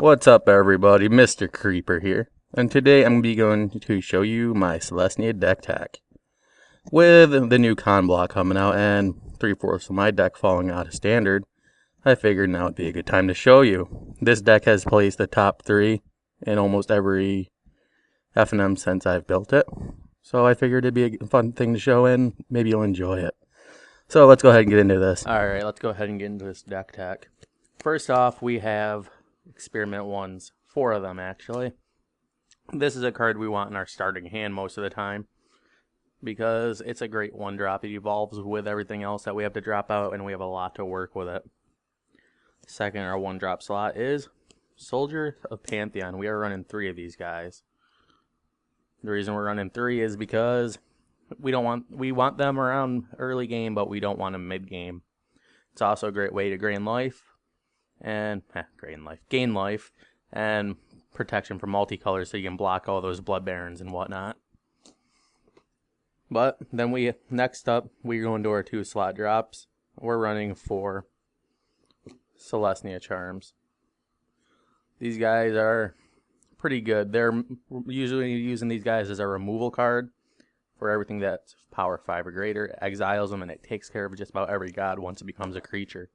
What's up everybody, Mr. Creeper here, and today I'm going to be to show you my Selesnya deck tack. With the new con block coming out and 3/4 of my deck falling out of standard, I figured now would be a good time to show you. This deck has placed the top 3 in almost every F&M since I've built it, so I figured it'd be a fun thing to show and maybe you'll enjoy it. So let's go ahead and get into this. Alright, let's go ahead and get into this deck tack. First off, we have Experiment 1s, 4 of them actually. This is a card we want in our starting hand most of the time, because it's a great 1-drop. It evolves with everything else that we have to drop out, and we have a lot to work with it. Second, our 1-drop slot is Soldier of Pantheon. We are running 3 of these guys. The reason we're running 3 is because we want them around early game, but we don't want them mid game. It's also a great way to gain life and gain life and protection from multicolors, so you can block all those blood barons and whatnot. But then next up we go into our 2 slot drops. We're running 4 selesnya charms. These guys are pretty good. They're usually using these guys as a removal card for everything that's power 5 or greater. Exiles them, and it takes care of just about every god once it becomes a creature.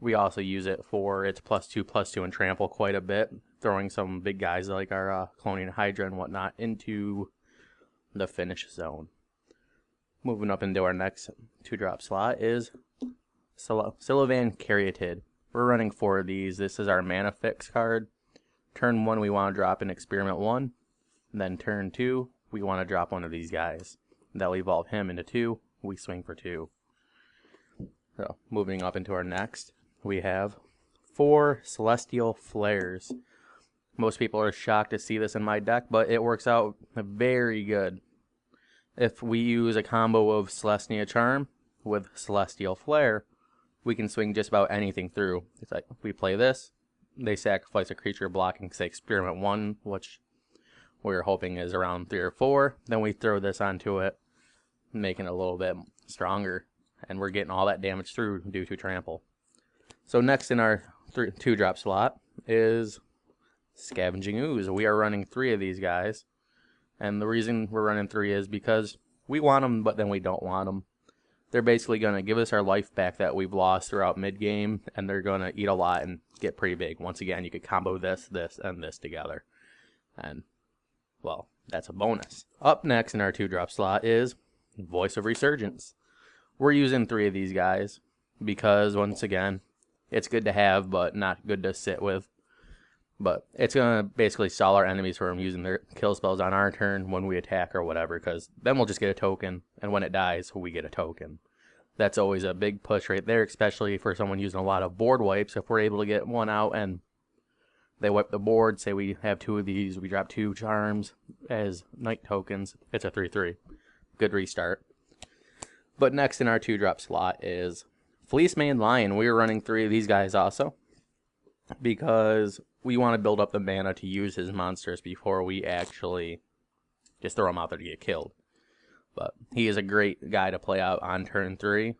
We also use it for its +2/+2 and trample quite a bit, throwing some big guys like our kalonian hydra and whatnot into the finish zone. Moving up into our next 2-drop slot is sylvan caryatid. We're running 4 of these. This is our mana fix card. Turn 1 we want to drop in Experiment 1. And then turn 2 we want to drop one of these guys. That'll evolve him into 2. We swing for 2. So moving up into our next, we have 4 celestial flares. Most people are shocked to see this in my deck, but it works out very good. If we use a combo of Selesnya Charm with Celestial Flare, we can swing just about anything through. It's like, we play this, they sacrifice a creature blocking, say, Experiment 1, which we're hoping is around 3 or 4. Then we throw this onto it, making it a little bit stronger, and we're getting all that damage through due to trample. So next in our 2-drop slot is Scavenging Ooze. We are running 3 of these guys. And the reason we're running 3 is because we want them, but then we don't want them. They're basically going to give us our life back that we've lost throughout mid-game, and they're going to eat a lot and get pretty big. Once again, you could combo this, this, and this together. And, well, that's a bonus. Up next in our 2-drop slot is Voice of Recergence. We're using 3 of these guys because, once again, it's good to have, but not good to sit with. But it's going to basically stall our enemies from using their kill spells on our turn when we attack or whatever, because then we'll just get a token, and when it dies, we get a token. That's always a big push right there, especially for someone using a lot of board wipes. If we're able to get one out and they wipe the board, say we have 2 of these, we drop 2 charms as night tokens, it's a 3/3. Good restart. But next in our 2-drop slot is fleecemane lion. We are running 3 of these guys also, because we want to build up the mana to use his monsters before we actually just throw him out there to get killed. But he is a great guy to play out on turn 3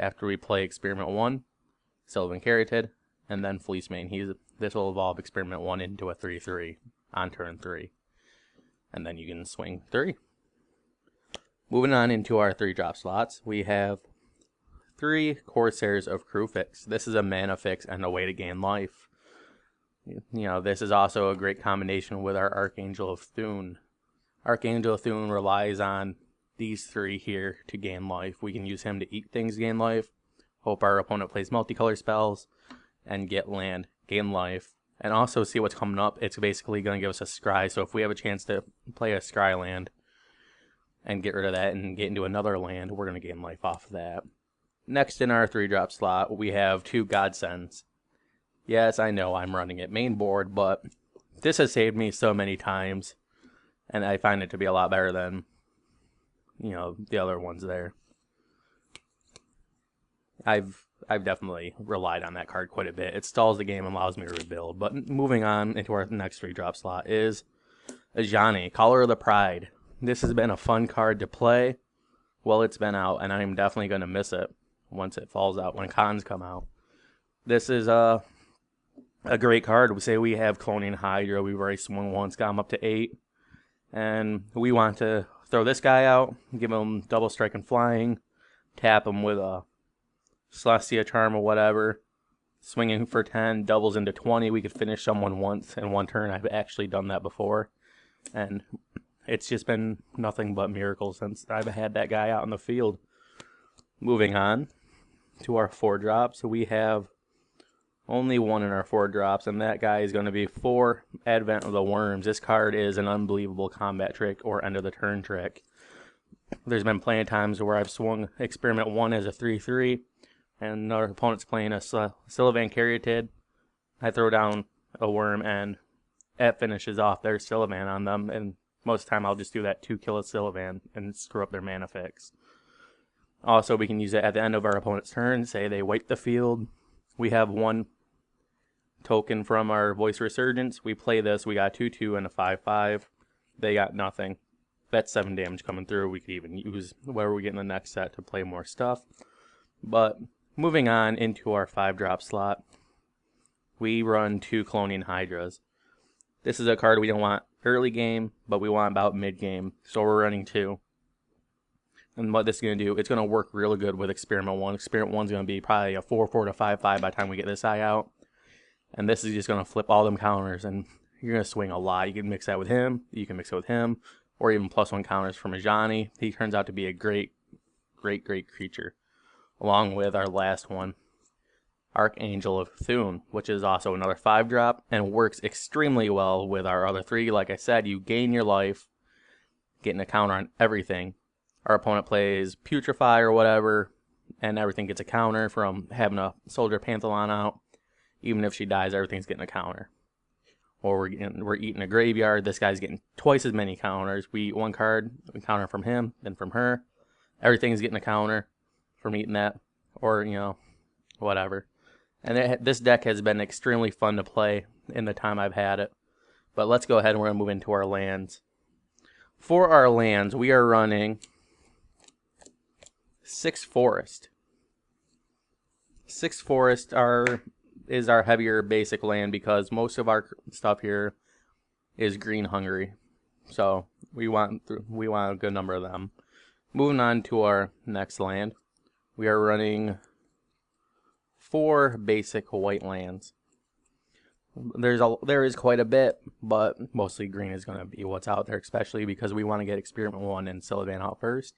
after we play Experiment 1, Sylvan caryatid, and then fleecemane. This will evolve Experiment 1 into a 3/3 on turn 3. And then you can swing 3. Moving on into our 3-drop slots, we have 3 Corsairs of Kruphix. This is a mana fix and a way to gain life. You know, this is also a great combination with our Archangel of Thune. Archangel of Thune relies on these 3 here to gain life. We can use him to eat things, gain life, hope our opponent plays multicolor spells, and get land, gain life, and also see what's coming up. It's basically going to give us a scry, so if we have a chance to play a scry land and get rid of that and get into another land, we're going to gain life off of that. Next in our 3-drop slot, we have 2 godsends. Yes, I know I'm running it main board, but this has saved me so many times, and I find it to be a lot better than, you know, the other ones there. I've definitely relied on that card quite a bit. It stalls the game and allows me to rebuild. But moving on into our next 3-drop slot is Ajani, Caller of the Pride. This has been a fun card to play while it's been out, and I'm definitely going to miss it once it falls out, when cons come out. This is a great card. We say we have kalonian hydra. We've already swung once, got him up to 8. And we want to throw this guy out, give him double strike and flying, tap him with a selesnya charm or whatever, swinging for 10, doubles into 20. We could finish someone once in one turn. I've actually done that before. And it's just been nothing but miracles since I've had that guy out in the field. Moving on to our 4-drops. We have only one in our 4 drops, and that guy is going to be 4 Advent of the Worms. This card is an unbelievable combat trick or end of the turn trick. There's been plenty of times where I've swung Experiment 1 as a 3/3, and our opponent's playing a sylvan caryatid. I throw down a worm, and it finishes off their sylvan on them, and most of the time I'll just do that to kill a sylvan and screw up their mana fix. Also, we can use it at the end of our opponent's turn. Say they wipe the field. We have 1 token from our voice recergence. We play this. We got 2/2 and a 5/5. They got nothing. That's 7 damage coming through. We could even use whatever we get in the next set to play more stuff. But moving on into our 5-drop slot, we run 2 kalonian hydras. This is a card we don't want early game, but we want about mid game. So we're running 2. And what this is going to do, it's going to work really good with Experiment 1. Experiment 1 is going to be probably a 4/4 to 5/5 by the time we get this eye out. And this is just going to flip all them counters, and you're going to swing a lot. You can mix that with him, you can mix it with him, or even +1 counters from Ajani. He turns out to be a great creature. Along with our last one, Archangel of Thune, which is also another 5-drop, and works extremely well with our other 3. Like I said, you gain your life, getting a counter on everything. Our opponent plays Putrefy or whatever, and everything gets a counter from having a soldier pantheon out. Even if she dies, everything's getting a counter. Or we're eating a graveyard. This guy's getting twice as many counters. We eat 1 card, we counter from him, then from her. Everything's getting a counter from eating that, or whatever. And this deck has been extremely fun to play in the time I've had it. But let's go ahead and we're gonna move into our lands. For our lands, we are running 6 forest. 6 forest is our heavier basic land because most of our stuff here is green hungry. So we want a good number of them. Moving on to our next land, we are running 4 basic white lands. There is quite a bit, but mostly green is going to be what's out there, especially because we want to get Experiment 1 and Sylvan out first,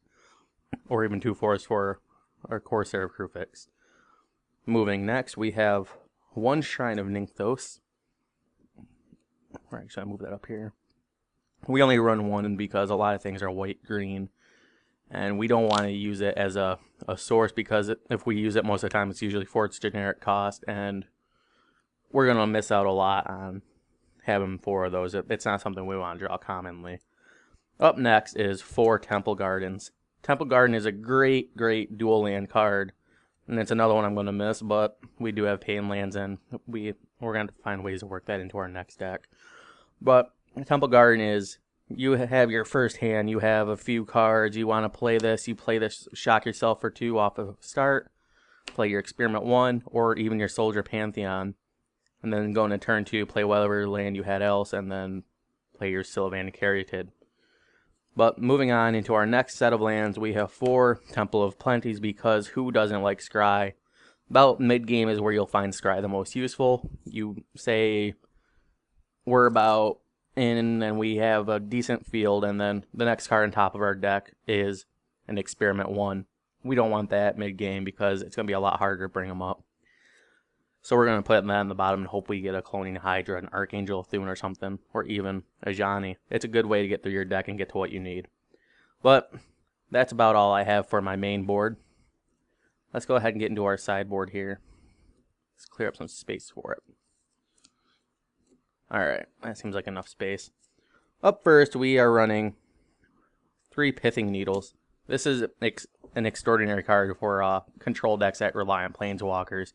or even 2 forests for our Corsair of Kruphix. Moving next, we have 1 Shrine of Nykthos. We're actually going to move that up here. We only run 1 because a lot of things are white-green, and we don't want to use it as a source because if we use it most of the time, it's usually for its generic cost, and we're going to miss out a lot on having 4 of those. It's not something we want to draw commonly. Up next is 4 Temple Gardens. Temple Garden is a great dual land card, and it's another one I'm going to miss, but we do have pain lands, and we're going to find ways to work that into our next deck. But Temple Garden is, you have your first hand, you have a few cards, you want to play this, you play this, shock yourself for 2 off of start, play your Experiment 1, or even your Soldier Pantheon, and then go into turn 2, play whatever land you had else, and then play your Sylvan Caryatid. But moving on into our next set of lands, we have 4 Temple of Plenties, because who doesn't like scry? About mid-game is where you'll find scry the most useful. You say we're about in and we have a decent field, and then the next card on top of our deck is an Experiment 1. We don't want that mid-game because it's going to be a lot harder to bring them up. So we're going to put that on the bottom and hope we get a kalonian hydra, an archangel, thune, or something, or even Ajani. It's a good way to get through your deck and get to what you need. But that's about all I have for my main board. Let's go ahead and get into our sideboard here. Let's clear up some space for it. Alright, that seems like enough space. Up first, we are running 3 Pithing Needles. This is an extraordinary card for control decks that rely on planeswalkers.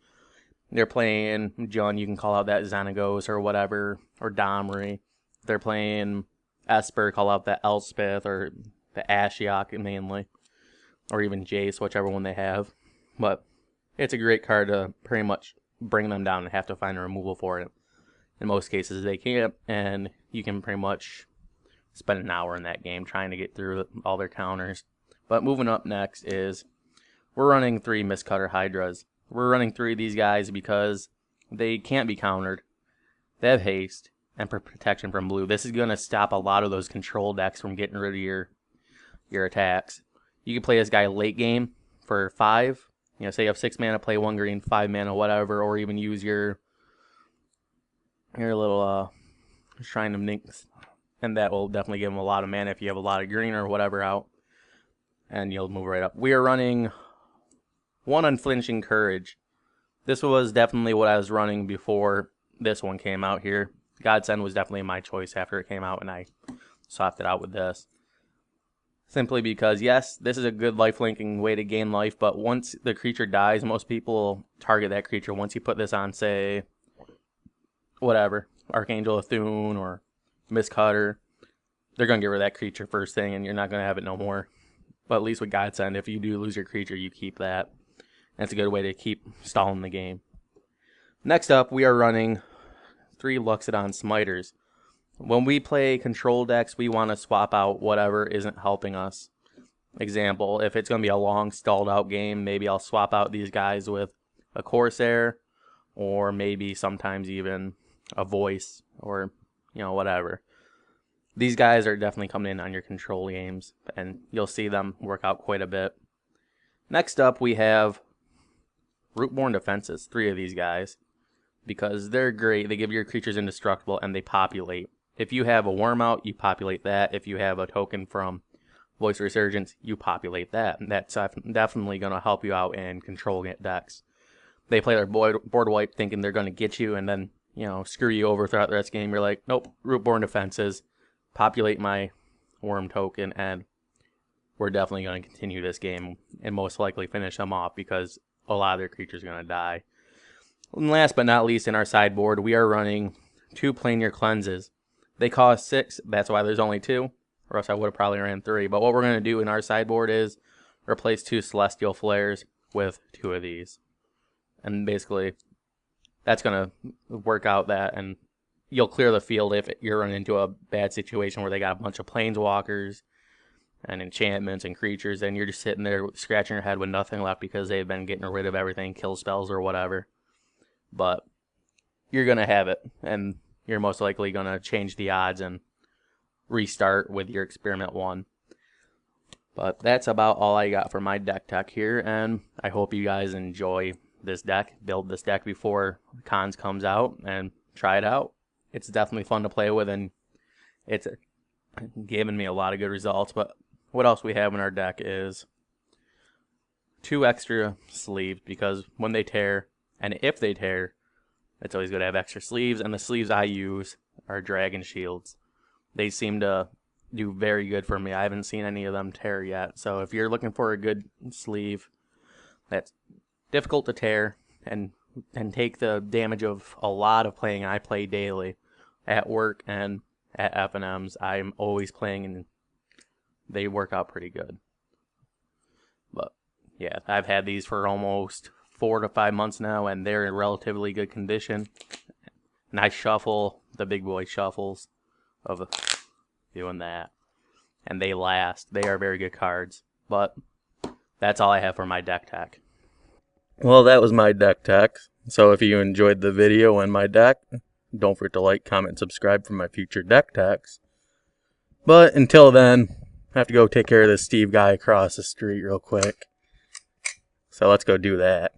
They're playing John, you can call out that Xenagos or whatever, or Domri. They're playing Esper, call out that Elspeth or the Ashiok mainly, or even Jace, whichever one they have. But it's a great card to pretty much bring them down and have to find a removal for it. In most cases, they can't, and you can pretty much spend an hour in that game trying to get through all their counters. But moving up next is we're running 3 Mistcutter Hydras. We're running 3 of these guys because they can't be countered. They have haste and protection from blue. This is going to stop a lot of those control decks from getting rid of your attacks. You can play this guy late game for 5. You know, say you have 6 mana, play 1 green, 5 mana, whatever, or even use your little Shrine of Nyx, and that will definitely give them a lot of mana if you have a lot of green or whatever out, and you'll move right up. We are running 1 Unflinching Courage. This was definitely what I was running before this one came out here. Godsend was definitely my choice after it came out, and I swapped it out with this. Simply because, yes, this is a good life-linking way to gain life, but once the creature dies, most people will target that creature. Once you put this on, say, whatever, Archangel, thune, or Mistcutter, they're going to get rid of that creature first thing, and you're not going to have it no more. But at least with Godsend, if you do lose your creature, you keep that. That's a good way to keep stalling the game. Next up, we are running 3 Luxodon Smiters. When we play control decks, we want to swap out whatever isn't helping us. Example, if it's going to be a long stalled out game, maybe I'll swap out these guys with a Corsair, or maybe sometimes even a Voice, or, you know, whatever. These guys are definitely coming in on your control games, and you'll see them work out quite a bit. Next up, we have Rootborn Defenses, 3 of these guys, because they're great. They give your creatures indestructible, and they populate. If you have a worm out, you populate that. If you have a token from Voice Recergence, you populate that. And that's definitely going to help you out in control decks. They play their board wipe thinking they're going to get you, and then, you know, screw you over throughout the rest of the game. You're like, nope, Rootborn Defenses, populate my worm token, and we're definitely going to continue this game and most likely finish them off because a lot of their creatures are going to die. And last but not least, in our sideboard, we are running 2 Planar Cleanses. They cost 6, that's why there's only 2, or else I would have probably ran 3. But what we're going to do in our sideboard is replace 2 Celestial Flares with 2 of these. And basically, that's going to work out that, and you'll clear the field if you're running into a bad situation where they got a bunch of planeswalkers and enchantments and creatures, and you're just sitting there scratching your head with nothing left because they've been getting rid of everything, kill spells or whatever. But you're going to have it, and you're most likely going to change the odds and restart with your Experiment 1. But that's about all I got for my deck tech here, and I hope you guys enjoy this deck. Build this deck before Cons comes out, and try it out. It's definitely fun to play with, and it's given me a lot of good results. But what else we have in our deck is 2 extra sleeves, because when they tear, and if they tear, it's always good to have extra sleeves, and the sleeves I use are Dragon Shields. They seem to do very good for me. I haven't seen any of them tear yet. So if you're looking for a good sleeve that's difficult to tear and take the damage of a lot of playing I play daily at work and at FNMs, I'm always playing, and they work out pretty good. But yeah, I've had these for almost 4 to 5 months now, and they're in relatively good condition. And I shuffle the big boy shuffles of doing that, and they last. They are very good cards. But that's all I have for my deck tech. Well, that was my deck tech. So if you enjoyed the video and my deck, don't forget to like, comment, and subscribe for my future deck techs. But until then, I have to go take care of this Steve guy across the street real quick. So let's go do that.